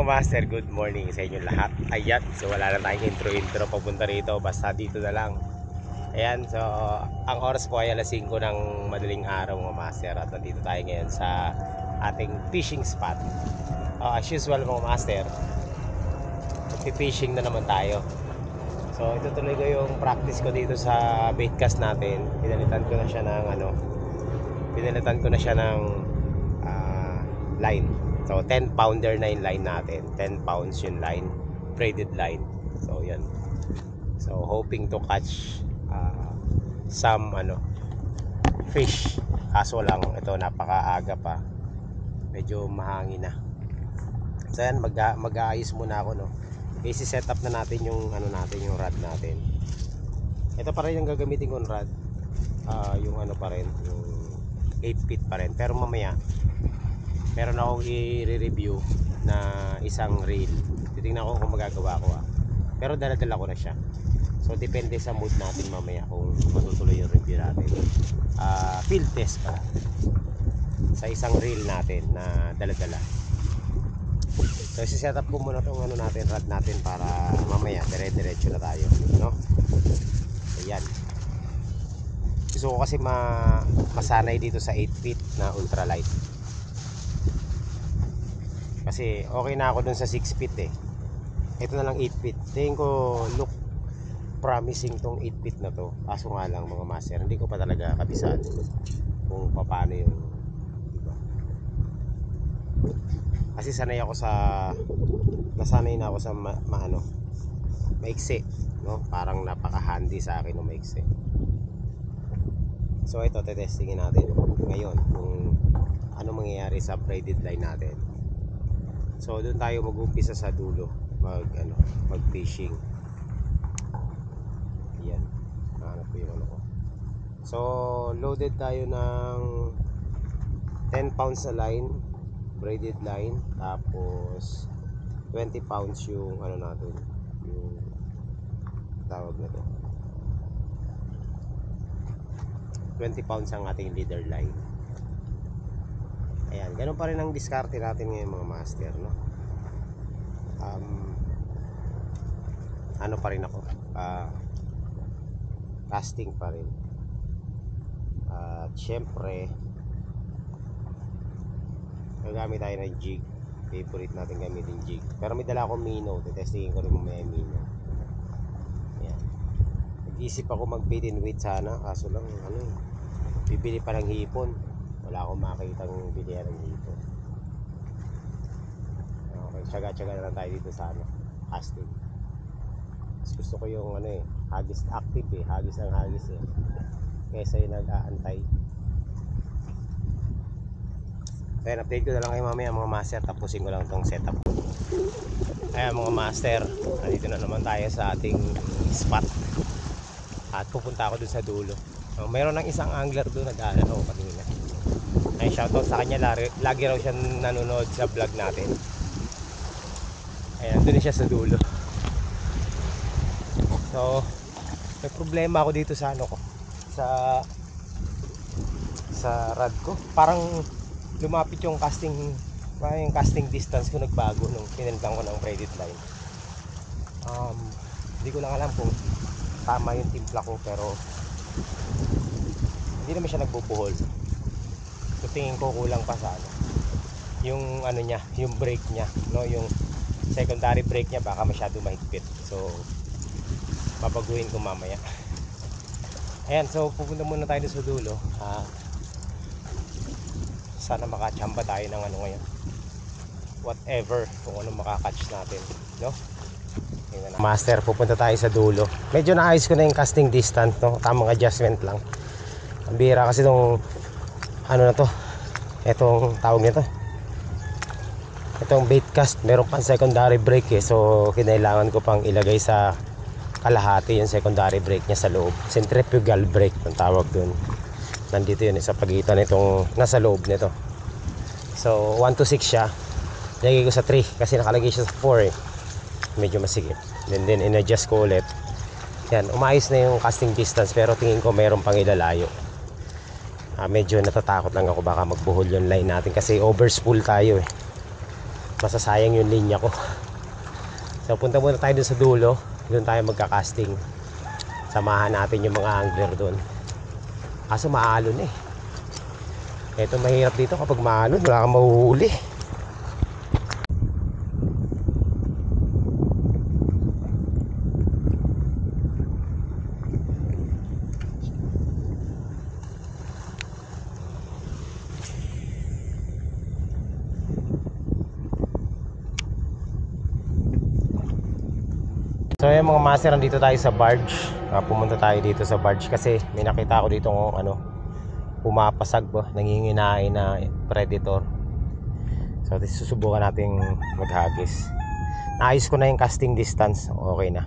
master, good morning sa inyo lahat. Ayan, so wala na tayong intro papunta rito, basta dito na lang. Ayan, so ang oras po ay alas 5 ng madaling araw mga master. At nandito tayo ngayon sa ating fishing spot. As usual mga master, magpi-fishing na naman tayo. So itutuloy ko yung practice ko dito sa bait cast natin. Pinalitan ko na siya ng line. So 10 pounder na yung line natin, 10 pounds yung line, braided line. So yan, so hoping to catch some fish. Kaso lang ito napakaaga pa, medyo mahangin na. So yan, mag-aayos muna ako, no. Kasi set up na natin yung yung rod natin. Ito pa rin yung gagamitin kong rod, yung pa rin, yung 8 feet pa rin. Pero mamaya meron akong i-review na isang reel. Titingnan ko kung magagawa ko Pero dala-dala ko na siya. So depende sa mood natin mamaya kung matutuloy yung review natin. Field test pa sa isang reel natin na dala-dala. So i-set up ko muna itong rod natin para mamaya dire-diretso na tayo, no? Ayan. Gusto ko kasi masanay dito sa 8 feet na ultralight. Kasi okay na ako dun sa 6 feet Ito na lang 8 feet. Tingin ko look promising tong 8 feet na to. Kaso nga lang mga master, hindi ko pa talaga kabisado kung paano yung diba? Kasi nasanay na ako sa maiksi, no? Parang napaka-handy sa akin ng maiksi. So ito, tetestingin natin ngayon kung ano mangyayari sa braided line natin. So doon tayo mag-umpisa sa dulo, mag-fishing. Ayan. Hanap ko yung ko. So loaded tayo ng 10 pounds na line, braided line, tapos 20 pounds yung natin, yung tawag na to. 20 pounds ang ating leader line. Ayan, ganun pa rin ang diskarte natin ngayon mga master, no? Pa rin ako, casting pa rin. At syempre gagamit tayo ng jig. Favorite natin gamitin jig. Pero may dala akong minnow, testingin ko rin mamaya yung minnow. Ayan, nag-isip ako mag-bait and weight sana, kaso lang bibili pa ng hipon. Wala akong makitang bilihan ng dito. Okay, tsaga-tsaga na lang tayo dito sa casting. Mas gusto ko yung hagis active hagis ng hagis kaysa yung nag-aantay. Kaya update ko na lang kayo mamaya mga master. Tapusin ko lang itong setup. Ayan mga master, nandito na naman tayo sa ating spot. At pupunta ako dun sa dulo. Mayroon ng isang angler doon nag-aaral ako kanina. Ay, shoutout sa kanya, lagi raw siya nanonood sa vlog natin. Ayan, doon siya sa dulo. So, may problema ako dito sa sa rod ko. Parang lumapit yung casting distance ko, nagbago nung pinalitan ko ng braided line. Hindi ko lang alam kung tama yung timpla ko, pero hindi naman siya nagbubuhol. So tingin ko kulang pa sa yung niya, yung brake niya, no, yung secondary brake niya baka masyado mahigpit. So babaguhin ko mamaya. Ayan, so pupunta muna tayo sa dulo. Sana makachamba tayo ng ngayon. Whatever, kung ano makakatch natin, no? Master, pupunta tayo sa dulo. Medyo naayos ko na yung casting distance, no? Tamang adjustment lang. Ang bihira kasi itong itong tawag nito, itong bait cast, meron pang secondary brake so kinailangan ko pang ilagay sa kalahati yung secondary brake niya sa loob. Centrifugal brake ang tawag dun. Nandito yun sa pagitan nitong nasa loob nito. So 1 to 6 siya, lagay ko sa 3 kasi nakalagay siya sa 4 medyo masigit. Then in-adjust ko ulit. Yan, umayos na yung casting distance, pero tingin ko mayroon pang ilalayo. Medyo natatakot lang ako baka magbuhol yung line natin kasi overspool tayo masasayang yung linya ko. So punta muna tayo dun sa dulo, doon tayo magka-casting. Samahan natin yung mga angler doon. Kaso maalon eh. Ito mahirap dito kapag maalon, wala kang mahuhuli. So yung mga master, nandito tayo sa barge. Pumunta tayo dito sa barge kasi may nakita ako dito ng pumapasag ba, nanginginain na predator. So susubukan nating maghagis. Naayos ko na yung casting distance, okay na.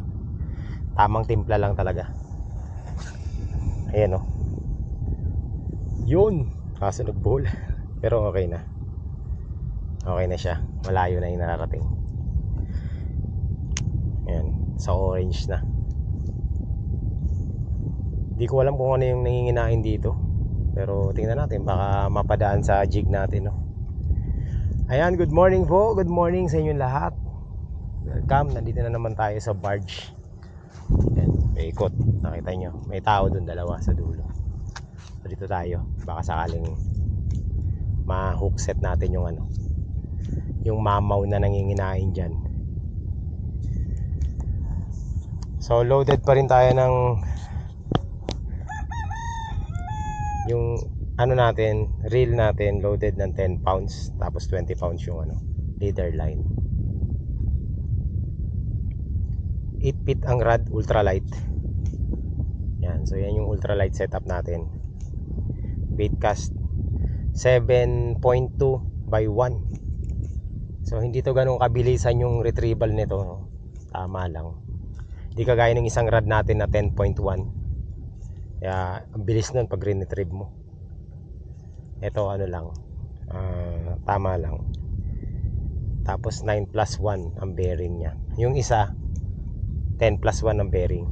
Tamang timpla lang talaga. Ayan o. Yun, kaso nagbuhol. Pero okay na. Okay na siya, malayo na yung nararating. Ayan, sa orange na. Hindi ko alam kung ano yung nanginginain dito, pero tingnan natin, baka mapadaan sa jig natin, no? Ayan, good morning po. Good morning sa inyo lahat. Welcome, nandito na naman tayo sa barge. Ayan, may ikot, nakita nyo. May tao dun, dalawa sa dulo. So dito tayo, baka sakaling ma-hook set natin yung yung mamaw na nanginginain dyan. So loaded pa rin tayo ng yung natin, reel natin, loaded ng 10 pounds, tapos 20 pounds yung leader line. 8 feet ang rod, ultralight. Yan, so yan yung ultralight setup natin. Bait cast 7.2 by 1. So hindi to ganun kabilisan yung retrieval nito, tama lang. Hindi kagaya ng isang rod natin na 10.1. Kaya ang bilis nun pag retrieve mo. Ito lang, tama lang. Tapos 9+1 ang bearing nya. Yung isa 10+1 ang bearing.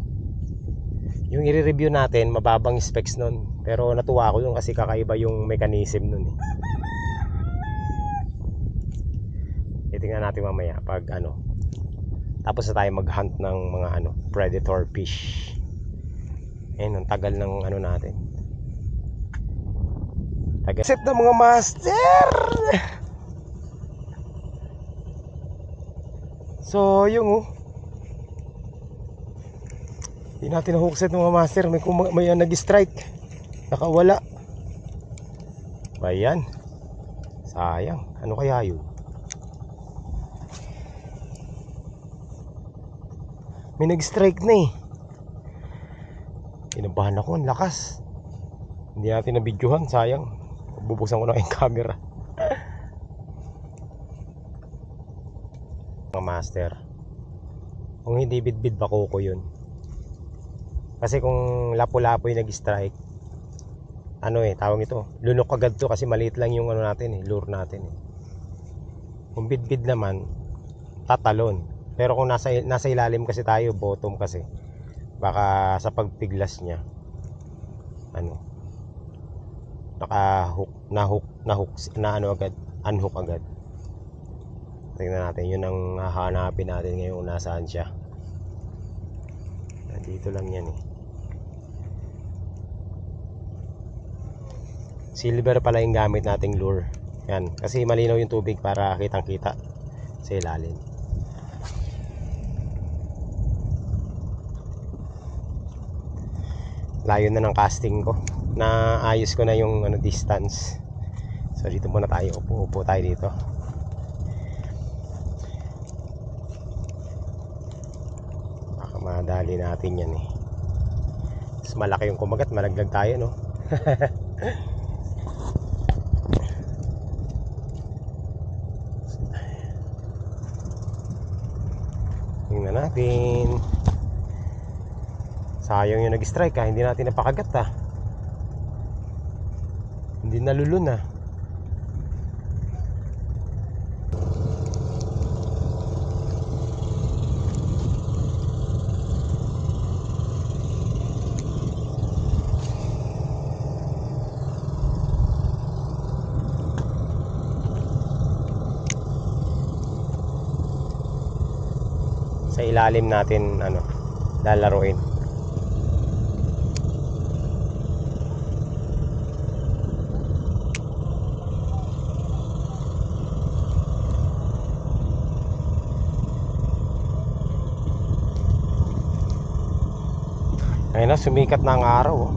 Yung i-review natin, mababang specs nun, pero natuwa ako yun kasi kakaiba yung mechanism nun eh. Titingnan natin mamaya pag tapos na tayo mag-hunt ng mga predator fish. Ayun, ang tagal ng natin. Tagal. Set na mga master. So, yung hindi natin na-hook set ng mga master. May nag-strike. Nakawala. Ayan. Sayang. Ano kaya yun? May nag-strike na eh. Kinabahan ako, ang lakas. Hindi natin na-videohan, sayang. Bubuksan ko na yung camera. Mga master, kung hindi bidbid bako ko yun. Kasi kung lapo-lapo yung nag-strike, tawag ito, lunok agad to kasi maliit lang yung natin lure natin eh. Kung bidbid naman, tatalon. Pero kung nasa ilalim kasi tayo, bottom kasi, baka sa pagpiglas niya unhook agad. Tingnan natin, yun ang hahanapin natin ngayon, nasaan siya. Dito lang yan eh. Silver pala yung gamit nating lure. Yan, kasi malinaw yung tubig para kitang kita sa ilalim. Layo na ng casting ko. Naayos ko na yung distance. So dito muna tayo, upo tayo dito. Baka madali natin yan eh. Mas malaki yung kumagat, malaglag tayo no. Tingnan natin. Sayang yung nag-strike hindi natin napakagat hindi nalulun sa ilalim natin lalaruin. Ayun na, sumikat na ang araw, oh.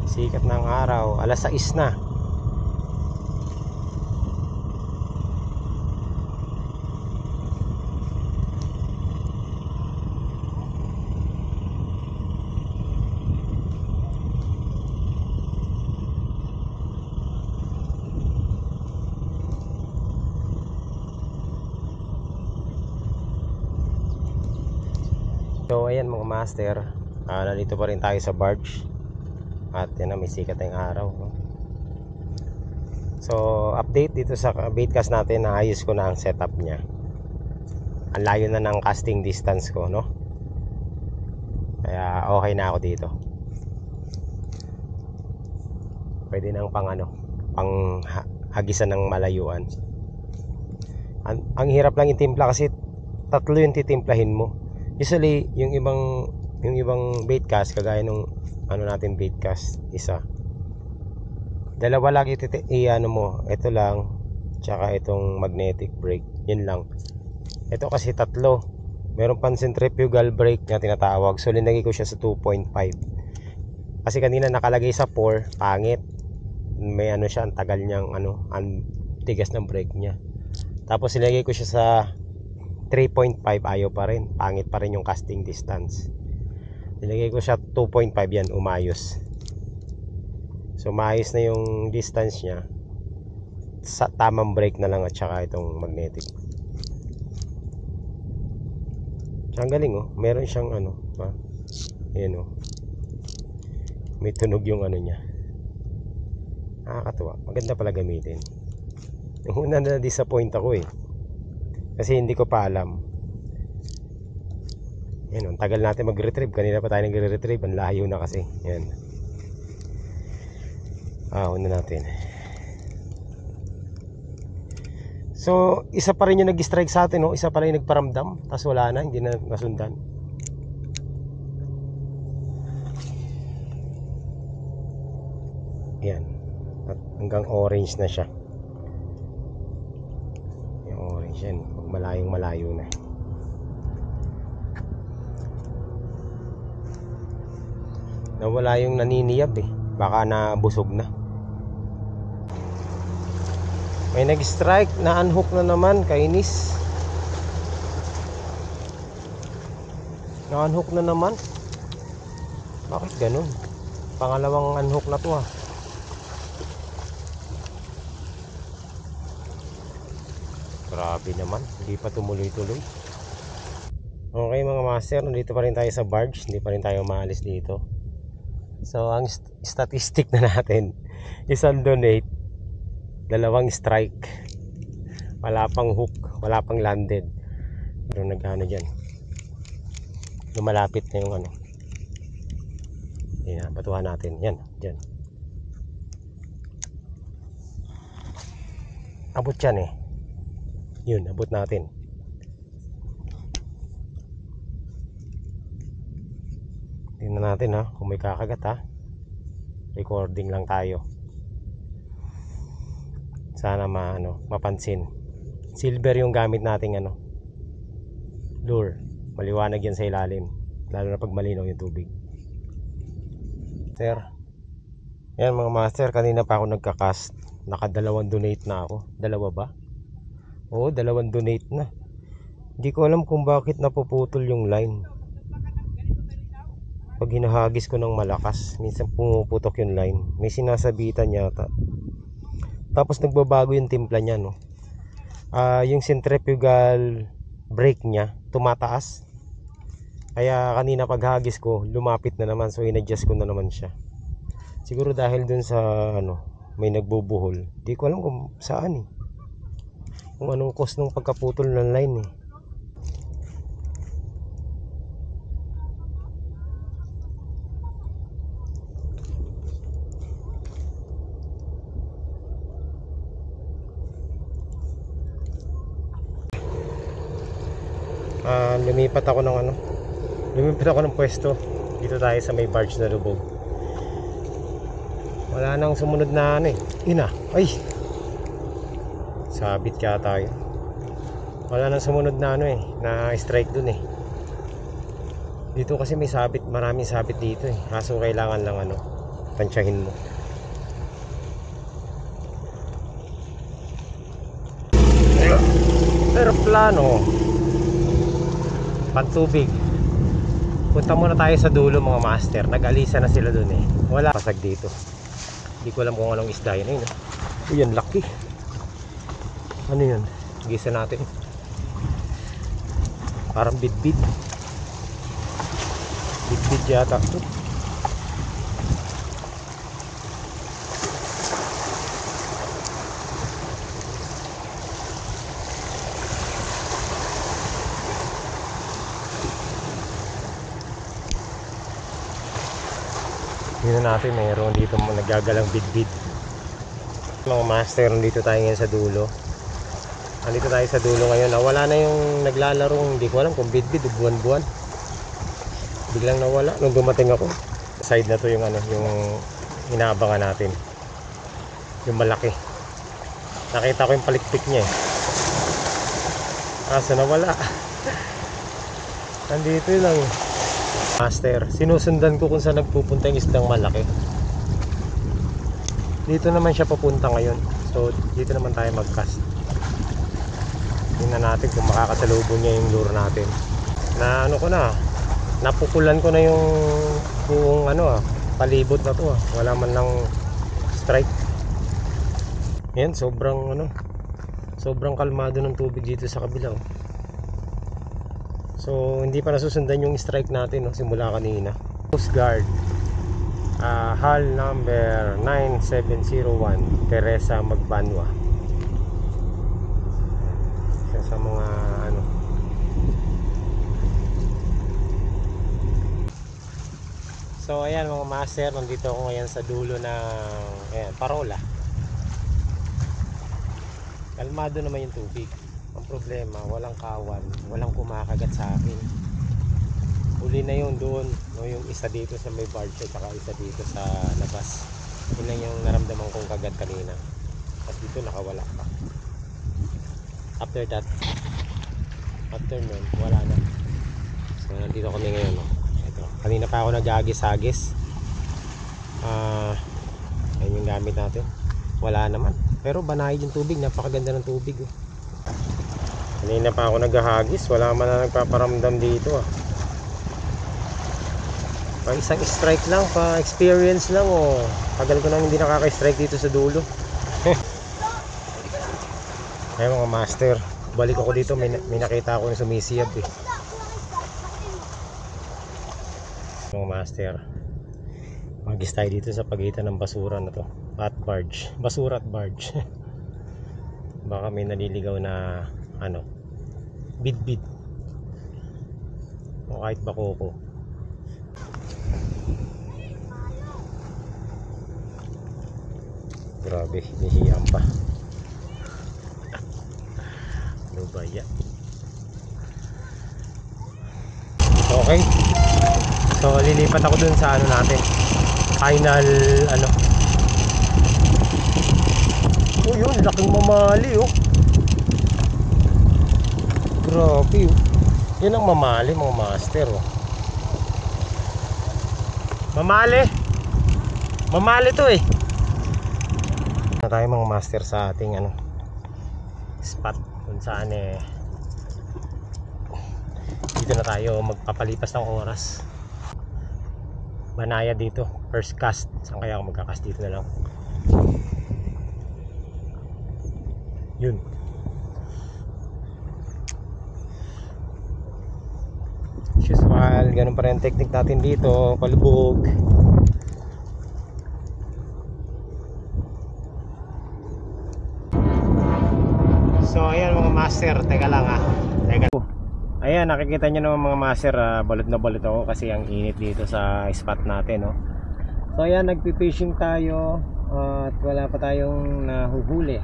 Sikat na ang araw, alas 6 na. So ayan mga master, nandito pa rin tayo sa barge. At yan na, may sikat na yung araw, no? So update dito sa baitcast natin, naayos ko na ang setup nya. Ang layo na ng casting distance ko, no? Kaya okay na ako dito. Pwede nang pang hagisan ng malayuan. Ang hirap lang itimpla kasi tatlo yung titimplahin mo. Usually yung ibang baitcast kagaya nung natin baitcast isa, dalawa lang mo, ito lang tsaka itong magnetic brake, yun lang. Ito kasi tatlo, meron pang centrifugal brake na tinatawag, so linagay ko siya sa 2.5 kasi kanina nakalagay sa 4, pangit. May siya, ang tagal niyang ang tigas ng brake niya. Tapos linagay ko siya sa 3.5, ayaw pa rin, pangit pa rin yung casting distance. Nilagay ko siya 2.5, yan, umayos. So maayos na yung distance niya, sa tamang brake na lang at saka itong magnetic. Ang galing, oh, meron siyang ayan, oh, may tunog yung niya, nakakatuwa, maganda pala gamitin. Yung una na disappoint ako kasi hindi ko pa alam. Yan, ang tagal natin mag-retrieve. Kanina pa tayo nag-retrieve. Ang layo na kasi. Yan. Una natin. So, isa pa rin yung nag-strike sa atin, no? Isa pa rin yung nagparamdam. Tapos wala na, hindi na nasundan. Yan. At hanggang orange na siya. Yung orange yan. Malayong malayo na. Nawala yung naniniyab baka nabusog na. May nag-strike, na-unhook na naman, kainis. Na-unhook na naman. Bakit ganun? Pangalawang unhook na to Grabe naman, hindi pa tumuloy-tuloy. Okay mga master, nandito pa rin tayo sa barge, hindi pa rin tayo maalis dito. So ang statistic na natin, isang donate, dalawang strike, wala pang hook, wala pang landed. Pero nagano dyan, lumalapit na yung yan, batuhan natin, yan, dyan. Abot yan yun, abot natin. Tingnan natin kung may kakagat recording lang tayo. Sana mapansin. Silver yung gamit nating lure. Maliwanag yan sa ilalim, lalo na pag malinaw yung tubig. Sir, yan mga master, kanina pa ako nagka-cast. Nakadalawang donate na ako. Dalawa ba? Oo, dalawang donate na. Hindi ko alam kung bakit napuputol yung line. Pag hinahagis ko ng malakas, minsan pumuputok yung line. May sinasabitan yata. Tapos nagbabago yung timpla niya, no. Yung centrifugal brake niya tumataas. Kaya kanina paghagis ko, lumapit na naman, so in-adjust ko na naman siya. Siguro dahil dun sa may nagbubuhol. Hindi ko alam kung saan kung anong cause ng pagkaputol ng line Lumipat ako ng pwesto. Dito tayo sa may barge na lubog. Wala nang sumunod na ay, sabit kaya tayo. Wala nang sumunod na na strike dun dito kasi may sabit, maraming sabit dito kaso kailangan lang tansyahin mo. Aeroplano pantubig. Punta muna tayo sa dulo mga master. Nag-alisa na sila dun wala pasag dito. Hindi ko alam kung anong isda yun uy, yan laki. Ano yun? Gisa natin. Parang bidbid. Bidbid yata ito. Tingnan natin, mayroon dito nagagalang bidbid. Mga master, nandito tayo ngayon sa dulo. Nandito tayo sa dulo ngayon. Nawala na yung naglalarong, hindi ko alam kung bidbid o buwan-buwan. Biglang nawala nung dumating ako. Side na to yung yung inaabangan natin. Yung malaki. Nakita ko yung palikpik niya kaso nawala. Nandito lang master, sinusundan ko kung saan nagpupunta yung isdang malaki. Dito naman siya papunta ngayon. So dito naman tayo mag-cast. Tingnan natin kung makakasalubong niya yung lure natin. Na napukulan ko na yung buong palibot na to Wala man lang strike. Yan, sobrang kalmado ng tubig dito sa kabila So hindi pa nasusundan yung strike natin simula kanina. Coast Guard, HAL number 9701, Teresa Magbanwa. Isa sa mga So ayan mga master, nandito ako ngayon sa dulo ng Parola. Kalmado naman yung tubig. Ang problema, walang kawan, walang kumakagat sa akin. Uli na yun doon, yung isa dito sa may barge at saka isa dito sa labas. Yun lang yung naramdaman kong kagat kanina. At dito nakawala pa. After nun, wala na. So nandito kami ngayon Ito. Kanina pa ako nag-agis-agis. Ayun yung gamit natin. Wala naman. Pero banayad yung tubig, napakaganda ng tubig Kanina pa ako naghahagis, wala man na nagpaparamdam dito Pa isang strike lang, pa experience lang tagal ko nang hindi nakaka-strike dito sa dulo. Ay mga master, balik ako dito, may nakita ako na sumisiyab Mga master, magis tayo dito sa pagitan ng basura na to at barge, basura at barge. Baka may naliligaw na bidbid o kahit bakoko. Grabe, hihiyam pa. Ano ba yan? Okay, so lilipat ako dun sa natin, final yun, laking mamali grabe yan ang mamali mga master mamali to na tayo mga master sa ating spot kung saan dito na tayo magpapalipas ng oras. Banaya dito, first cast. Saan kaya ako magkakast? Dito na lang. Yun. As usual, ganun pa rin technique natin dito, palubog. So ayan mga master, teka lang Ayan, nakikita nyo naman mga master, balot na balot ako kasi ang init dito sa spot natin So ayan, nagpi-fishing tayo at wala pa tayong nahuhuli.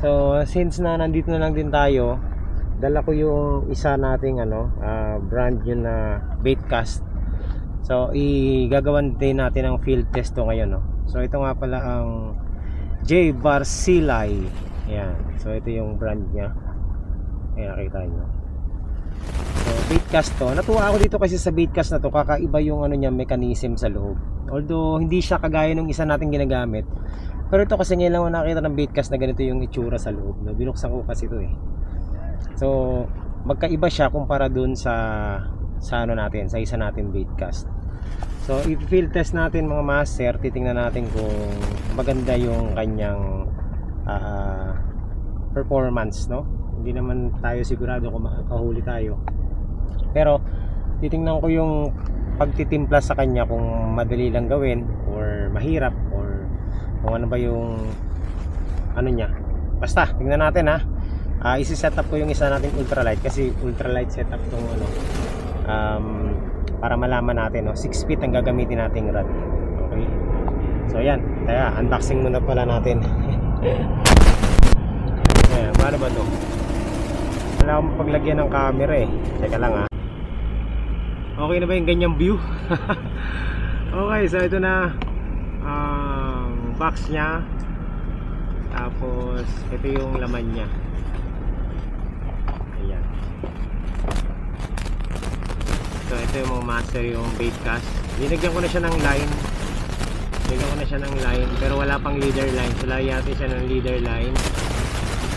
So since na nandito na lang din tayo, dala ko yung isa nating brand new na bait cast. So igagawan din natin ang field test to ngayon, no? So ito nga pala ang J Barsilay. Yan. So ito yung brand niya. Ayan, nakita nyo. So bait cast to. Natuwa ako dito kasi sa bait cast na to, kakaiba yung niya, mechanism sa loob. Although hindi siya kagaya nung isa nating ginagamit. Pero ito kasi ngayon lang ako nakita ng bait cast na ganito yung itsura sa loob, no? Binuksan ko kasi ito eh. So magkaiba siya kumpara dun sa natin, sa isa natin bait cast. So i-field test natin mga master, titingnan natin kung maganda yung kanyang performance, no? Hindi naman tayo sigurado kung makakahuli tayo. Pero titingnan ko yung pagtitimpla sa kanya kung madali lang gawin or mahirap or kung ano ba yung niya. Basta tingnan natin ha. Isi-set up ko yung isa nating ultralight kasi ultralight setup tong para malaman natin, no? 6 feet ang gagamitin nating rod. Okay. So ayan, kaya unboxing muna pala natin. Ayan, paano ba to? Wala akong paglagyan ng camera eh. Teka lang ha. Okay na ba yung ganyang view? Okay, so ito na box nya. Tapos ito yung laman nya. Ayan. So ito yung mga master, yung bait cast. Linagyan ko na siya ng line. Linagyan ko na siya ng line, pero wala pang leader line. So lagyan natin siya ng leader line.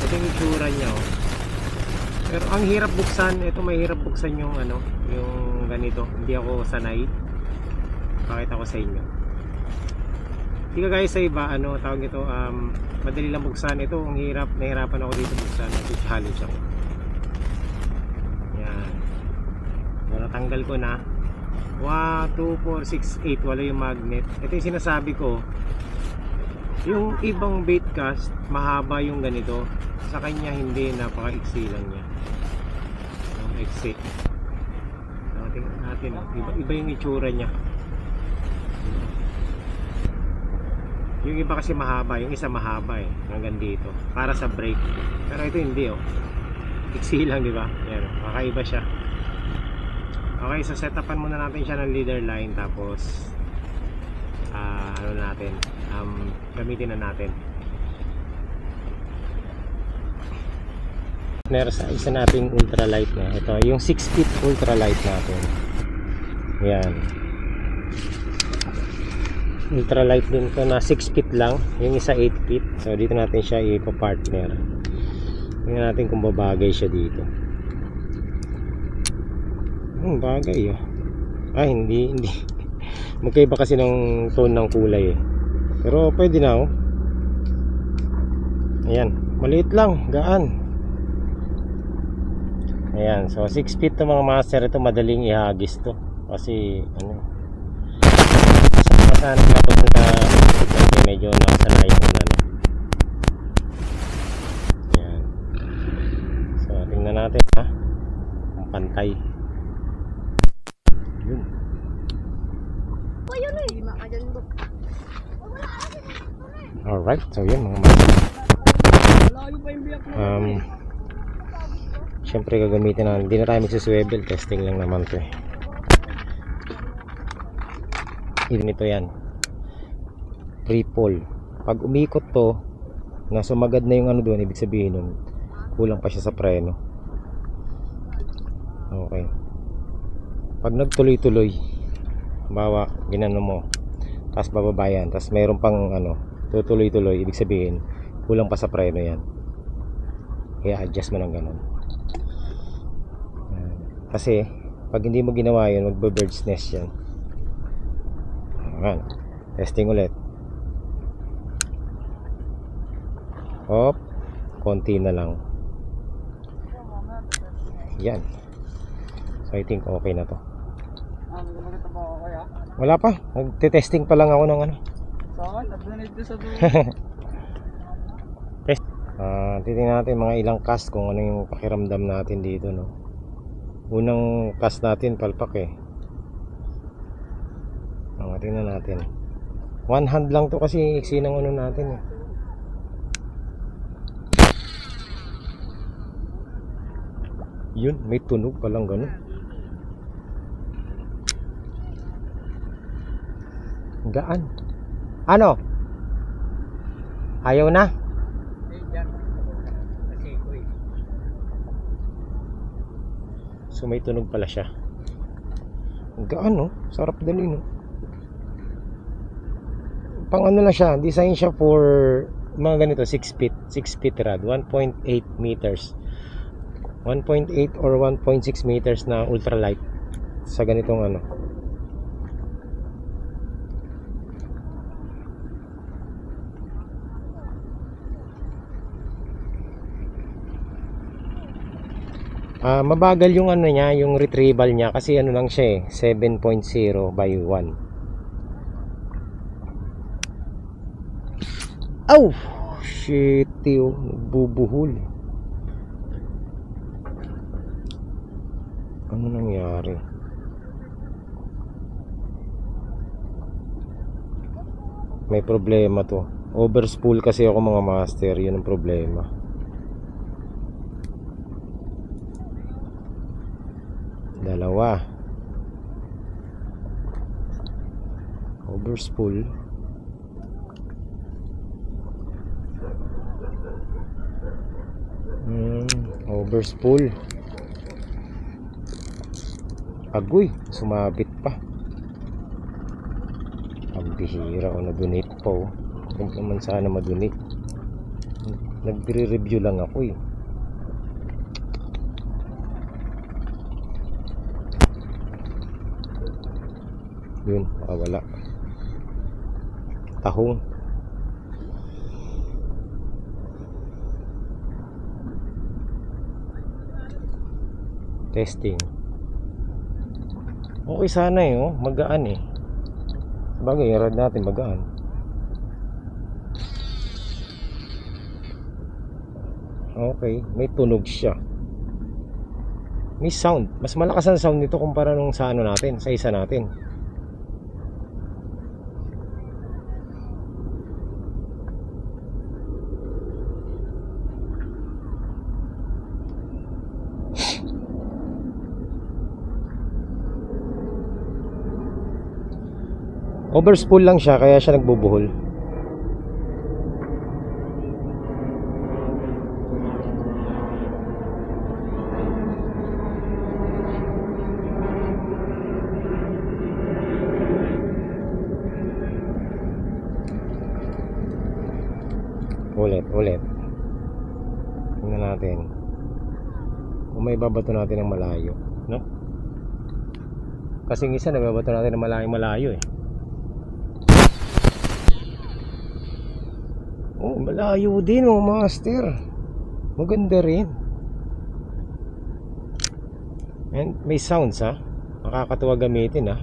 Ito yung itsura nya, oh. Pero ang hirap buksan. Ito mahirap buksan yung yung ganito. Hindi ako sanay. Pakita ko sa inyo. Hindi ka guys sa iba, tawag ito, madali lang buksan. Ito ang hirap. Nahirapan ako dito buksan. Challenge ako. Yan. So, natanggal ko na. 1, 2, 4, 6, 8. Wala yung magnet. Ito yung sinasabi ko. Yung ibang bait cast, mahaba yung ganito. Sa kanya hindi, napaka-iksi lang niya. Iksi. Tingnan natin, iba yung itsura niya. Yung iba kasi mahaba, yung isa mahaba eh, hanggang dito, para sa brake. Pero ito hindi, oh. Iksi lang, di ba? Yan, kakaiba siya. Okay, so set-upan muna natin siya ng leader line, tapos gamitin na natin. Sa isa nating ultralight na ito, yung 6 feet ultralight natin. Yan, ultralight din to na 6 feet lang, yung isa 8 feet. So dito natin siya ipa-partner. Tingnan natin kung babagay siya dito. Bagay oh. Hindi magkaiba kasi ng tone ng kulay eh. Pero pwede na oh. Ayan, maliit lang, gaan. Ayan, so 6 feet to mga master. Ito madaling ihagis to kasi sana ako sa medyo nakasanay ko na. Ayan, so tingnan natin ha kung pantay. Yun. Alright, so yun mga master. Siyempre gagamitin na, hindi na tayo magsuswivel, testing lang naman to eh. Ito yan, free fall. Pag umikot to na sumagad na yung doon, ibig sabihin nun kulang pa siya sa preno. Okay, pag nagtuloy-tuloy, bawa ginano mo, tapos bababa yan, tapos mayroon pang tutuloy-tuloy, ibig sabihin kulang pa sa preno yan. Kaya adjust mo ng ganun. Kasi pag hindi mo ginawa yun, magbe-bird's nest yan. Ayan, testing ulit. Hop, konti na lang. Yan. So I think okay na to. Wala pa, nagte-testing pa lang ako ng test. Titingnan natin mga ilang cast kung ano yung pakiramdam natin dito, no. Unang cast natin palpak eh. Tingnan natin. One hand lang to kasi iksi ng natin eh. Yun, may tunog palang ganun. Gaan. Ano? Ayaw na? So may tunog pala siya. Gaan, no? Sarap dalhin, no? Pang ano lang siya, design siya for mga ganito, 6 feet 6 feet rod, 1.8 meters, 1.8 or 1.6 meters na ultralight sa ganitong ano. Mabagal yung ano niya, yung retrieval niya kasi ano lang siya eh, 7.0 by 1. Aw! Shit, yo, nagbubuhol. Ano nangyari? May problema to. Overspool kasi ako mga master, yun ang problema. Dalawa. Overspool. Overspool. Agoy, sumabit pa. Ang bihira, o na-donate pa, oh. Huwag naman sana ma-donate. Nagre-review lang ako eh. Yun, wala. Tahong. Testing. Okay sana eh, oh. Magaan eh. Bagay, i-rod natin magaan. Okay, may tunog siya. May sound. Mas malakas ang sound nito kumpara nung sa ano natin, sa isa natin. Overspool lang siya kaya siya nagbubuhol. Ulit. Tingnan natin kung may babato natin ng malayo, no? Kasi isa nababato natin ng malayo eh. Oh, malayo din, oh, master. Maganda rin. And may sounds, ha. Nakakatuwa gamitin, ha.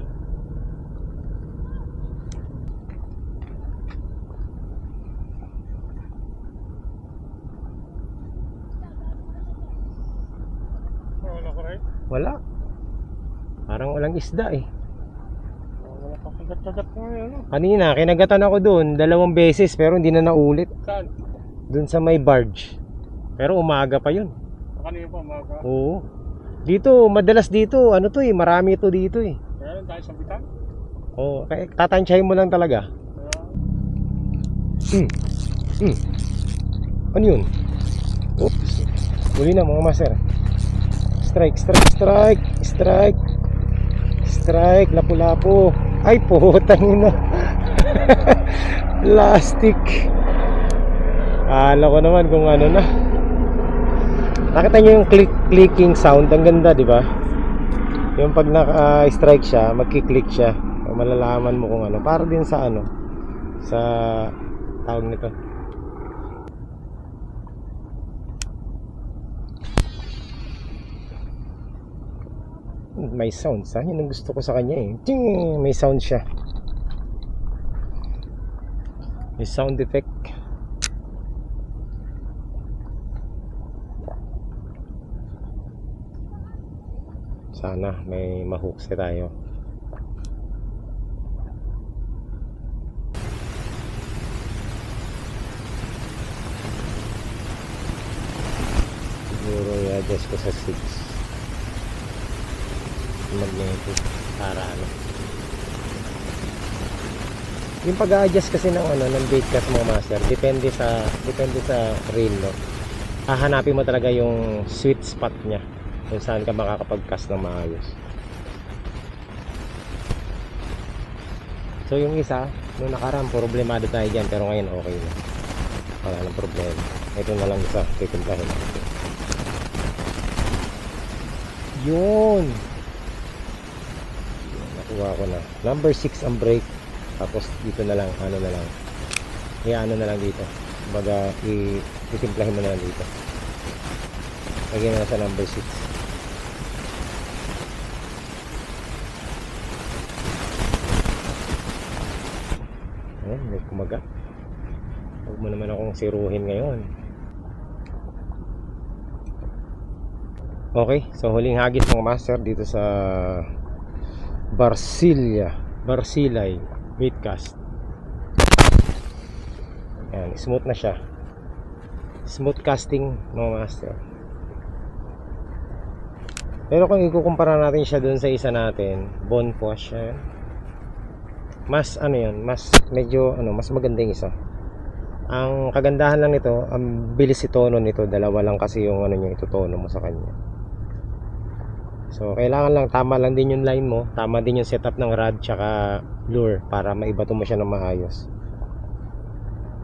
Wala. Parang walang isda eh. Kanina, kinagatan ako doon 2 beses pero hindi na naulit. Saan? Doon sa may barge. Pero umaga pa yun. Kanina pa umaga? Oo. Dito, madalas dito, ano to eh, marami ito dito eh. Kaya tayo sa bitan? Oo, kaya tatansyahin mo lang talaga. Ano yun? Oops. Huli na mga master. Strike, lapu-lapu. Ay, putang ina. Plastic. Akala ko naman kung ano na. Nakita nyo yung clicking sound. Ang ganda, di ba? Yung pag naka-strike siya, magki-click siya. Malalaman mo kung ano. Para din sa ano, sa tawag nito. May sounds, ha? Yun ang gusto ko sa kanya eh. Ting! May sound siya. May sound effect. Sana may mahukse tayo. Siguro i-adjust ko sa 6. magnetic para ano. Yung pag-a-adjust kasi ng ano ng bait cast mga master, depende sa reel, no. Hahanapin mo talaga yung sweet spot niya kung saan ka makakapag-cast ng maayos. So yung isa, nung nakaraan problemado tayo dyan, pero ngayon okay na. Wala nang problema. Ito na lang isa, titimplahin natin. Yun! Nakuha ko na. Number 6 ang brake. Tapos dito na lang, ano na lang. Ano na lang dito. Baga, itimplahin mo na lang dito. Lagyan na sa number 6. Ayan, may kumagat. Huwag mo naman akong siruhin ngayon. Okay, so huling hagis mga master dito sa Barsilay bait cast. Ayan, smooth na siya. Smooth casting mga master. Pero kung ikukumpara natin siya dun sa isa natin, bone wash, mas ano yun, mas medyo ano, mas maganda yung isa. Ang kagandahan lang nito, ang bilis itono nito, dalawa lang kasi yung ano niya, itutono mo sa kanya. So kailangan lang, tama lang din yung line mo, tama din yung setup ng rod tsaka lure para maibato mo siya ng maayos.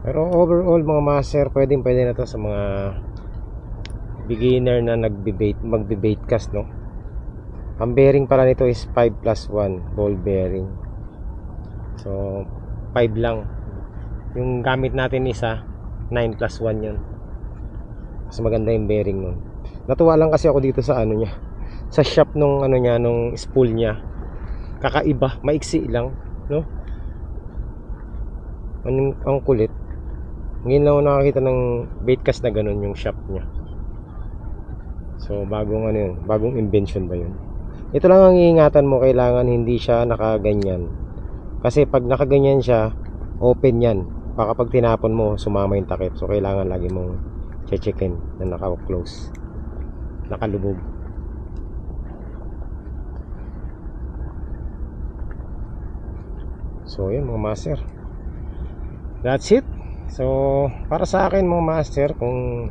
Pero overall mga master, pwede na to sa mga beginner na magbe-bait cast, no. Ang bearing pala nito is 5+1 ball bearing. So 5 lang. Yung gamit natin isa 9+1 yun. Mas maganda yung bearing nun. Natuwa lang kasi ako dito sa ano niya, sa shop nung ano niya, nung spool niya. Kakaiba, maiksi lang, no? Ang kulit. Ngayon lang ako nakakita ng bait cast na ganun yung shop niya. So bagong ano yun, bagong invention ba yun? Ito lang ang iingatan mo, kailangan hindi siya nakaganyan. Kasi pag nakaganyan siya, open yan. Baka pag tinapon mo, sumama yung takip. So kailangan lagi mong checkin na naka-close, nakalubog. So yun mga master, that's it. So para sa akin mga master, kung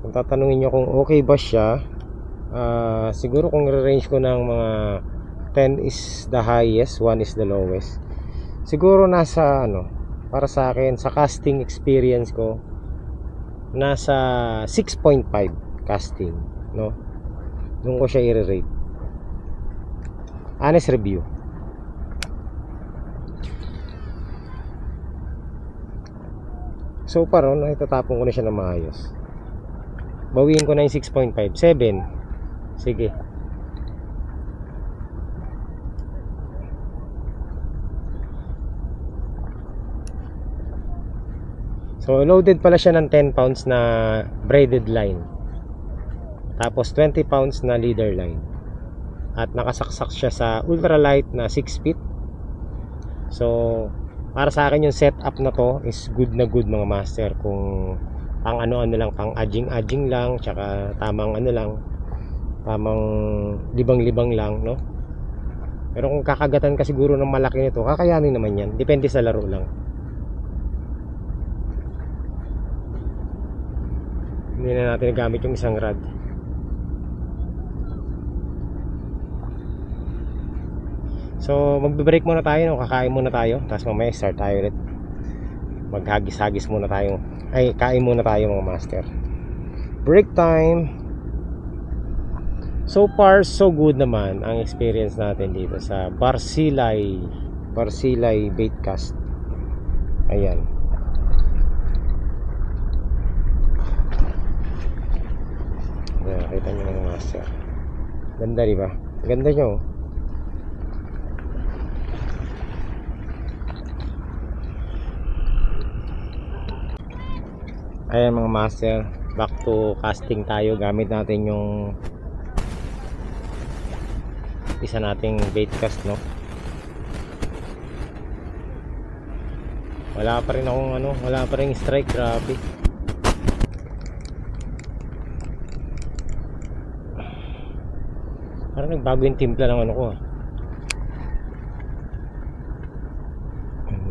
tatanungin nyo kung okay ba siya, siguro kung re-range ko ng mga 10 is the highest, 1 is the lowest, siguro nasa ano, para sa akin sa casting experience ko, nasa 6.5 casting, no. Doon ko siya i-rate. Honest review. So far, itatapon ko na siya na maayos. Bawiin ko na yung 6.5, 7. Sige. So loaded pala siya ng 10 pounds na braided line. Tapos 20 pounds na leader line. At nakasaksak siya sa ultralight na 6 feet. So para sa akin yung setup na to is good na good mga master. Kung pang ano-ano lang, pang adjing lang, tsaka tamang ano lang, tamang libang-libang lang, no. Pero kung kakagatan ka siguro ng malaki nito, kakayanin naman yan, depende sa laro lang. Hindi na natin gamit yung isang rod. So magbe-break muna tayo, no? Kakain muna tayo, tapos mamaya start tayo ulit. Maghagis-hagis muna tayo. Ay, kain muna tayo mga master. Break time. So far so good naman ang experience natin dito sa Barsilay bait cast. Ayan. Ayan, kita nyo mga master. Ganda, diba? Ganda nyo. Ayan mga master, back to casting tayo. Gamit natin yung isa nating bait cast, no. Wala pa rin akong ano, wala pa rin strike, grabe. Parang nagbago yung timpla ng ano ko ah.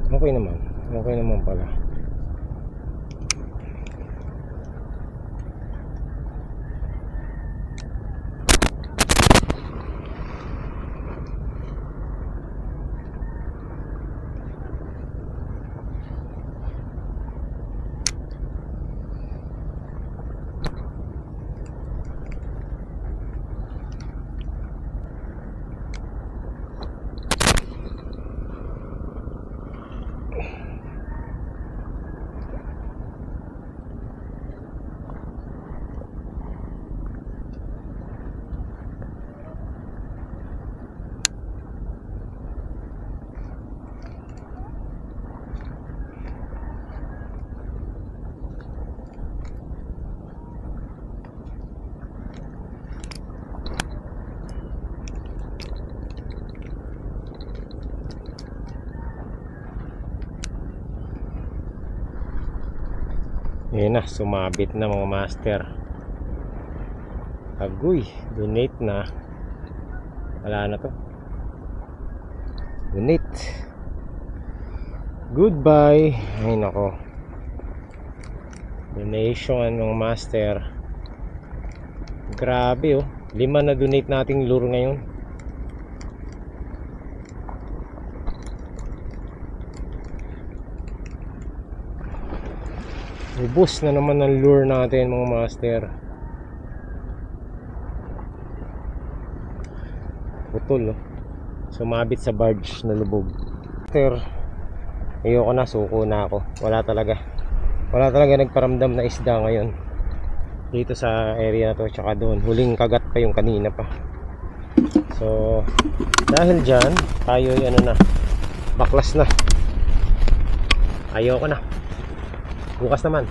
Okay naman. Okay naman pala. Yun na, sumabit na mga master. Agoy, donate na. Wala na to. Donate. Goodbye. Ay nako. Donation ng master. Grabe oh. 5 na donate nating lure ngayon. Ubus na naman ang lure natin mga master. Putol oh. Sumabit sa barge na lubog. Master, ayoko na, suko na ako. Wala talaga nagparamdam na isda ngayon dito sa area na to, tsaka doon. Huling kagat pa yung kanina pa. So dahil dyan tayo ano na, baklas na. Ayoko na. Bukas naman.